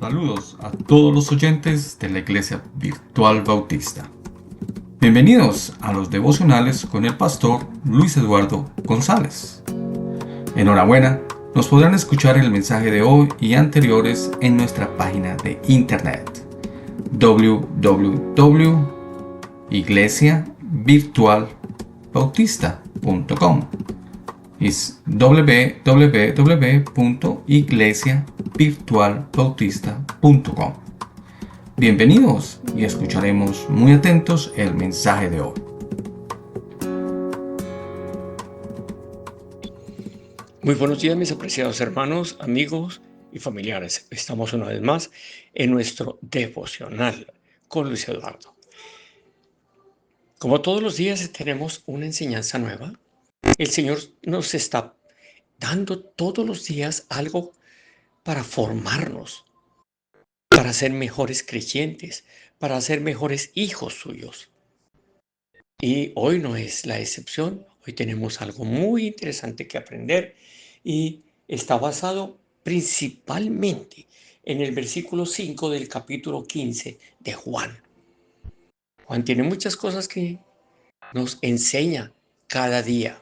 Saludos a todos los oyentes de la Iglesia Virtual Bautista. Bienvenidos a los devocionales con el pastor Luis Eduardo González. Enhorabuena, nos podrán escuchar el mensaje de hoy y anteriores en nuestra página de internet www.iglesiavirtualbautista.com. Es www.iglesiavirtualbautista.com. Bienvenidos y escucharemos muy atentos el mensaje de hoy. Muy buenos días, mis apreciados hermanos, amigos y familiares. Estamos una vez más en nuestro devocional con Luis Eduardo. Como todos los días tenemos una enseñanza nueva. El Señor nos está dando todos los días algo para formarnos, para ser mejores creyentes, para ser mejores hijos suyos. Y hoy no es la excepción. Hoy tenemos algo muy interesante que aprender y está basado principalmente en el versículo 5 del capítulo 15 de Juan. Juan tiene muchas cosas que nos enseña cada día.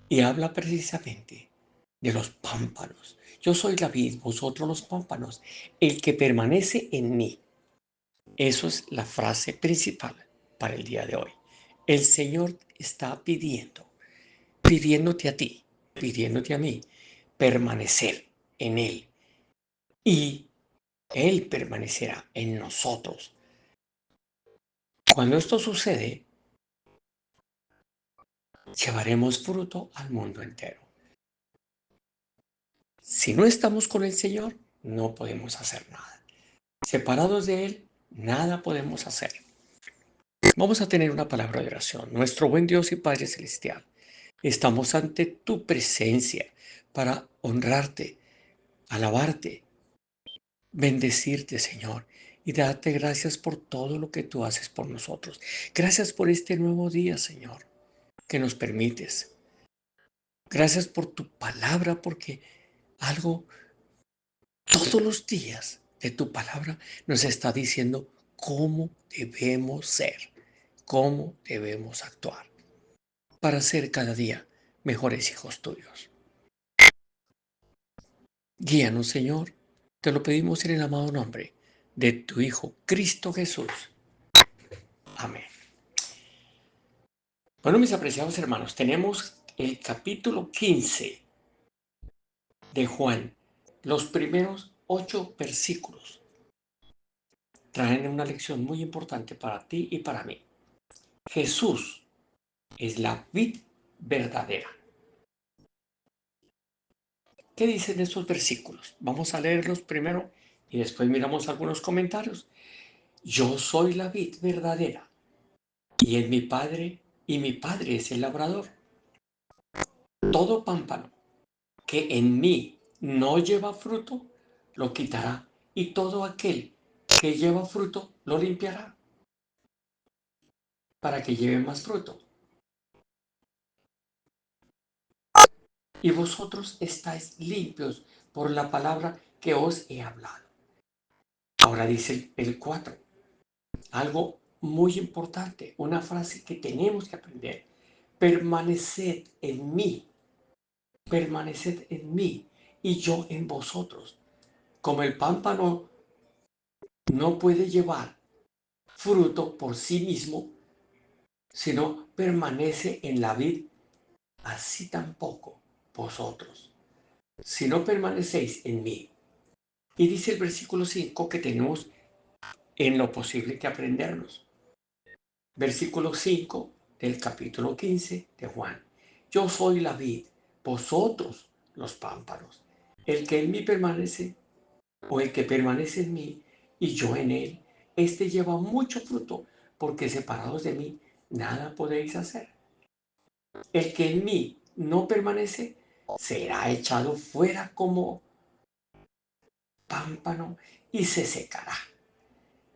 Y habla precisamente de los pámpanos. Yo soy la vid, vosotros los pámpanos, el que permanece en mí. Eso es la frase principal para el día de hoy. El Señor está pidiéndote a ti, pidiéndote a mí, permanecer en Él. Y Él permanecerá en nosotros. Cuando esto sucede, llevaremos fruto al mundo entero. Si no estamos con el Señor, no podemos hacer nada. Separados de Él, nada podemos hacer. Vamos a tener una palabra de oración. Nuestro buen Dios y Padre Celestial, estamos ante tu presencia para honrarte, alabarte, bendecirte, Señor, y darte gracias por todo lo que tú haces por nosotros. Gracias por este nuevo día, Señor, que nos permites. Gracias por tu palabra, porque algo todos los días de tu palabra nos está diciendo cómo debemos ser, cómo debemos actuar para ser cada día mejores hijos tuyos. Guíanos, Señor, te lo pedimos en el amado nombre de tu Hijo, Cristo Jesús. Amén. Bueno, mis apreciados hermanos, tenemos el capítulo 15 de Juan. Los primeros 8 versículos traen una lección muy importante para ti y para mí. Jesús es la vid verdadera. ¿Qué dicen estos versículos? Vamos a leerlos primero y después miramos algunos comentarios. Yo soy la vid verdadera y en mi Padre, y mi Padre es el labrador. Todo pámpano que en mí no lleva fruto, lo quitará, y todo aquel que lleva fruto, lo limpiará, para que lleve más fruto. Y vosotros estáis limpios por la palabra que os he hablado. Ahora dice el 4, algo muy importante, una frase que tenemos que aprender. Permaneced en mí, y yo en vosotros. Como el pámpano no puede llevar fruto por sí mismo, sino permanece en la vid, así tampoco vosotros, si no permanecéis en mí. Y dice el versículo 5 que tenemos en lo posible que aprendernos. Versículo 5 del capítulo 15 de Juan. Yo soy la vid, vosotros los pámpanos. El que en mí permanece, o el que permanece en mí y yo en él, este lleva mucho fruto, porque separados de mí nada podéis hacer. El que en mí no permanece será echado fuera como pámpano y se secará.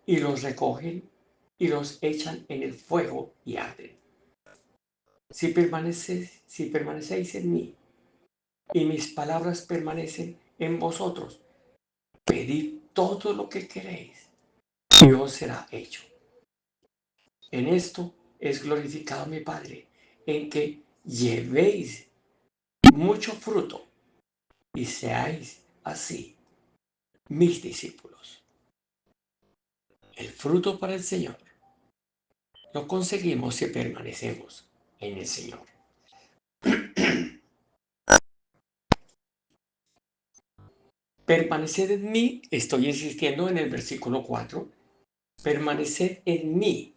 Y los recogen y los echan en el fuego y arden. Si si permanecéis en mí y mis palabras permanecen en vosotros, pedid todo lo que queréis y os será hecho. En esto es glorificado mi Padre, en que llevéis mucho fruto y seáis así mis discípulos. El fruto para el Señor lo conseguimos si permanecemos en el Señor. Permaneced en mí, estoy insistiendo en el versículo 4, permaneced en mí.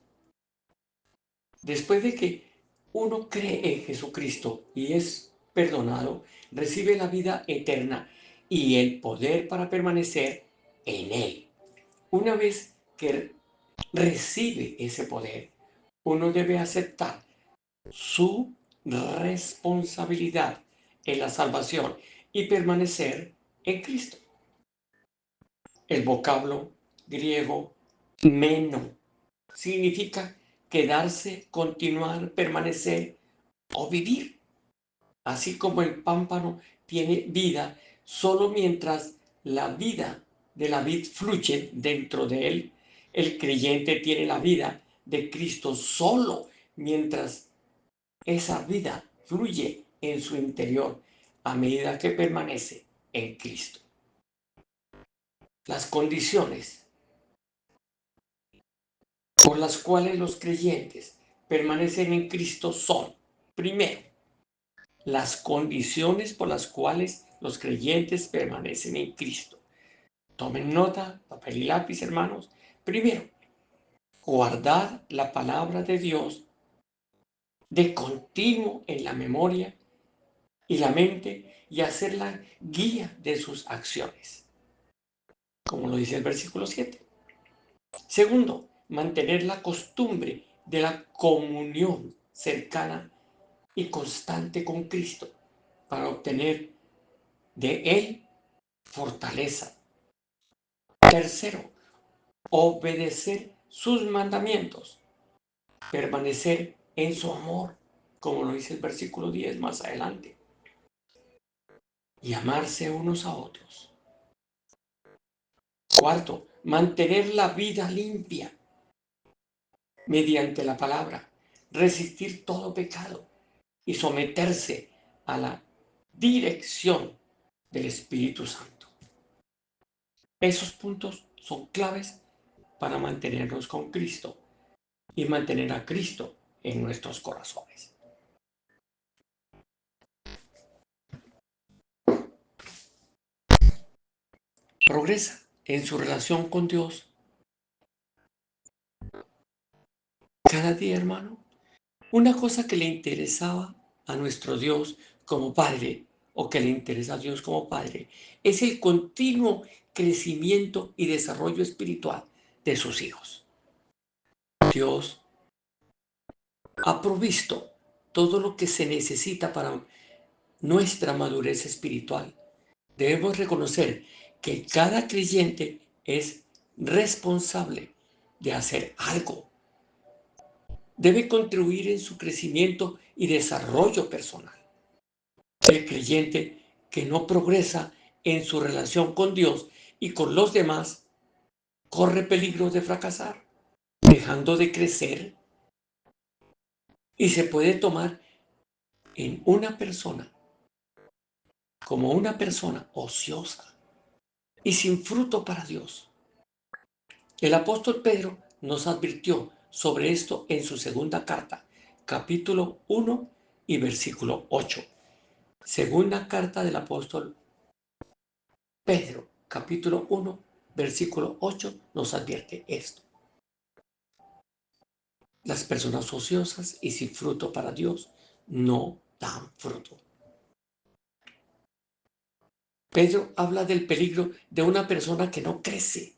Después de que uno cree en Jesucristo y es perdonado, recibe la vida eterna y el poder para permanecer en Él. Una vez que recibe ese poder, uno debe aceptar su responsabilidad en la salvación y permanecer en Cristo. El vocablo griego meno significa quedarse, continuar, permanecer o vivir. Así como el pámpano tiene vida solo mientras la vida de la vid fluye dentro de él, el creyente tiene la vida de Cristo solo mientras esa vida fluye en su interior a medida que permanece en Cristo. Las condiciones por las cuales los creyentes permanecen en Cristo son, primero, las condiciones por las cuales los creyentes permanecen en Cristo. Tomen nota, papel y lápiz, hermanos. Primero, guardar la palabra de Dios de continuo en la memoria y la mente y hacerla guía de sus acciones, como lo dice el versículo 7. Segundo, mantener la costumbre de la comunión cercana y constante con Cristo para obtener de Él fortaleza. Tercero, obedecer sus mandamientos, permanecer en su amor, como lo dice el versículo 10 más adelante, y amarse unos a otros. Cuarto, mantener la vida limpia mediante la palabra, resistir todo pecado y someterse a la dirección del Espíritu Santo. Esos puntos son claves para mantenernos con Cristo y mantener a Cristo en nuestros corazones. Progresa en su relación con Dios cada día, hermano. Una cosa que le interesaba a nuestro Dios como Padre, o que le interesa a Dios como Padre, es el continuo crecimiento y desarrollo espiritual de sus hijos. Dios ha provisto todo lo que se necesita para nuestra madurez espiritual. Debemos reconocer que cada creyente es responsable de hacer algo. Debe contribuir en su crecimiento y desarrollo personal. El creyente que no progresa en su relación con Dios y con los demás corre peligro de fracasar, dejando de crecer, y se puede tomar en una persona como una persona ociosa y sin fruto para Dios. El apóstol Pedro nos advirtió sobre esto en su segunda carta, capítulo 1 y versículo 8. Segunda carta del apóstol Pedro, capítulo 1, versículo 8, nos advierte esto. Las personas ociosas y sin fruto para Dios no dan fruto. Pedro habla del peligro de una persona que no crece,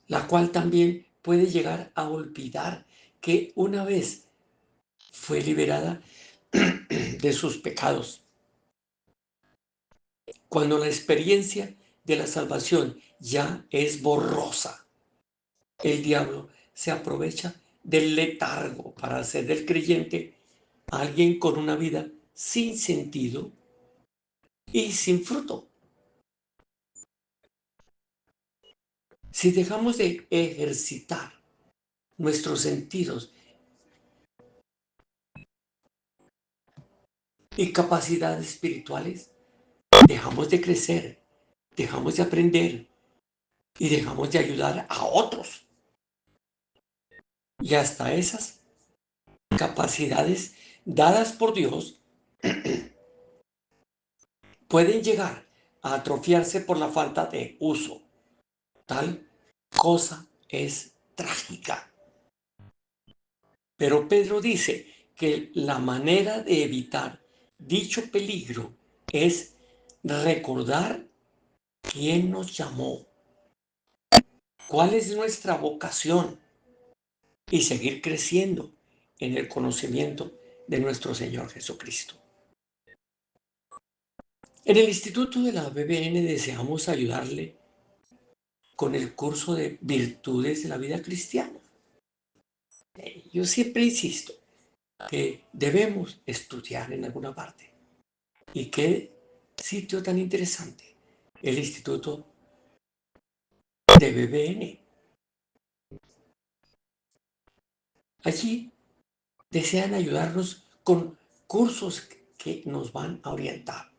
la cual también puede llegar a olvidar que una vez fue liberada de sus pecados. Cuando la experiencia de la salvación ya es borrosa, el diablo se aprovecha del letargo para hacer del creyente alguien con una vida sin sentido y sin fruto. Si dejamos de ejercitar nuestros sentidos y capacidades espirituales, dejamos de crecer, dejamos de aprender y dejamos de ayudar a otros. Y hasta esas capacidades dadas por Dios pueden llegar a atrofiarse por la falta de uso. Tal cosa es trágica. Pero Pedro dice que la manera de evitar dicho peligro es recordar quién nos llamó, cuál es nuestra vocación y seguir creciendo en el conocimiento de nuestro Señor Jesucristo. En el Instituto de la BBN deseamos ayudarle con el curso de virtudes de la vida cristiana. Yo siempre insisto que debemos estudiar en alguna parte. Y qué sitio tan interesante, el Instituto de BBN. Allí desean ayudarnos con cursos que nos van a orientar.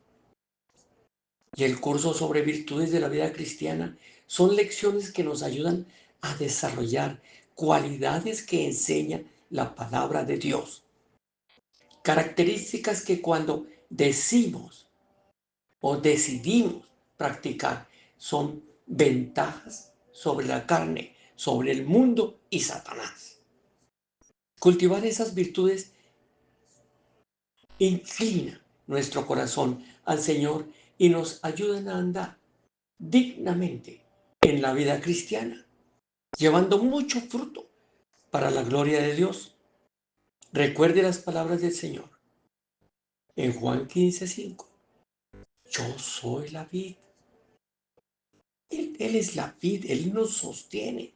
Y el curso sobre virtudes de la vida cristiana son lecciones que nos ayudan a desarrollar cualidades que enseña la palabra de Dios. Características que cuando decimos o decidimos practicar son ventajas sobre la carne, sobre el mundo y Satanás. Cultivar esas virtudes inclina nuestro corazón al Señor y nos ayudan a andar dignamente en la vida cristiana, llevando mucho fruto para la gloria de Dios. Recuerde las palabras del Señor en Juan 15:5. Yo soy la vid. Él es la vid, Él nos sostiene.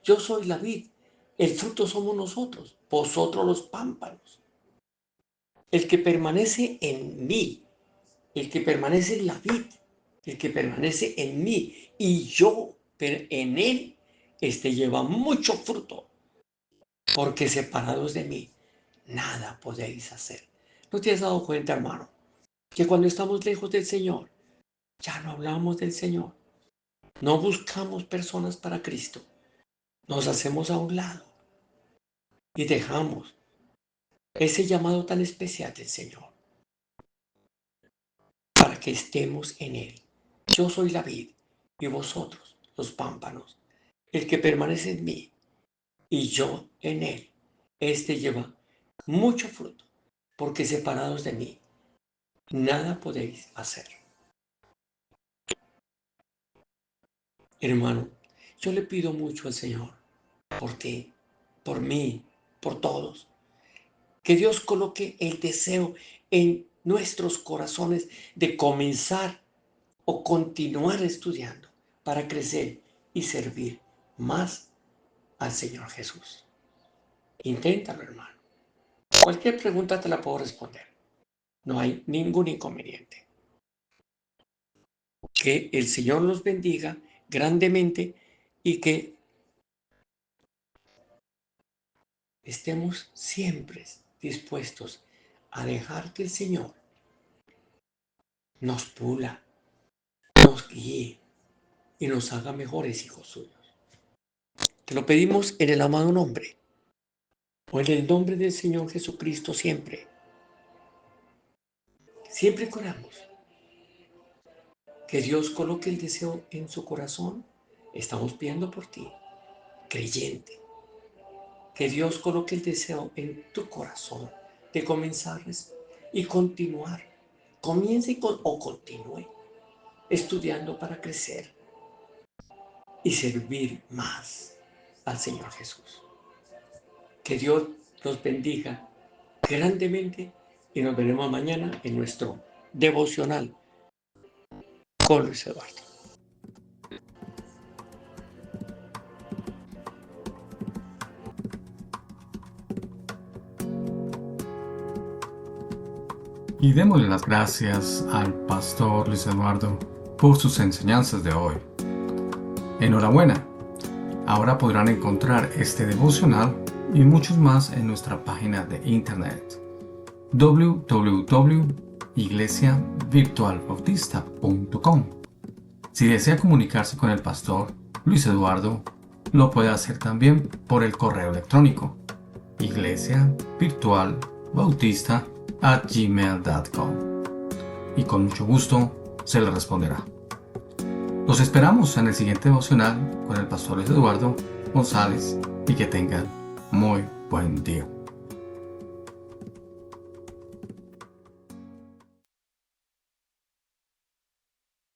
Yo soy la vid. El fruto somos nosotros, vosotros los pámpanos. El que permanece en mí, el que permanece en la vid, el que permanece en mí y yo en él, este lleva mucho fruto, porque separados de mí, nada podéis hacer. ¿No te has dado cuenta, hermano, que cuando estamos lejos del Señor, ya no hablamos del Señor? No buscamos personas para Cristo. Nos hacemos a un lado y dejamos ese llamado tan especial del Señor para que estemos en Él. Yo soy la vid y vosotros los pámpanos. El que permanece en mí y yo en Él, este lleva mucho fruto, porque separados de mí, nada podéis hacer. Hermano, yo le pido mucho al Señor por ti, por mí, por todos. Que Dios coloque el deseo en nuestros corazones de comenzar o continuar estudiando para crecer y servir más al Señor Jesús. Inténtalo, hermano. Cualquier pregunta te la puedo responder. No hay ningún inconveniente. Que el Señor los bendiga grandemente y que estemos siempre dispuestos a dejar que el Señor nos pula, nos guíe y nos haga mejores hijos suyos. Te lo pedimos en el amado nombre o en el nombre del Señor Jesucristo siempre. Siempre oramos. Que Dios coloque el deseo en su corazón. Estamos pidiendo por ti, creyente. Que Dios coloque el deseo en tu corazón de comenzar y continuar. Comience o continúe estudiando para crecer y servir más al Señor Jesús. Que Dios los bendiga grandemente y nos veremos mañana en nuestro devocional con Luis Eduardo. Y démosle las gracias al pastor Luis Eduardo por sus enseñanzas de hoy. Enhorabuena. Ahora podrán encontrar este devocional y muchos más en nuestra página de internet www.iglesiavirtualbautista.com. Si desea comunicarse con el pastor Luis Eduardo, lo puede hacer también por el correo electrónico iglesiavirtualbautista@gmail.com, y con mucho gusto se le responderá. Los esperamos en el siguiente devocional con el pastor Luis Eduardo González, y que tengan muy buen día.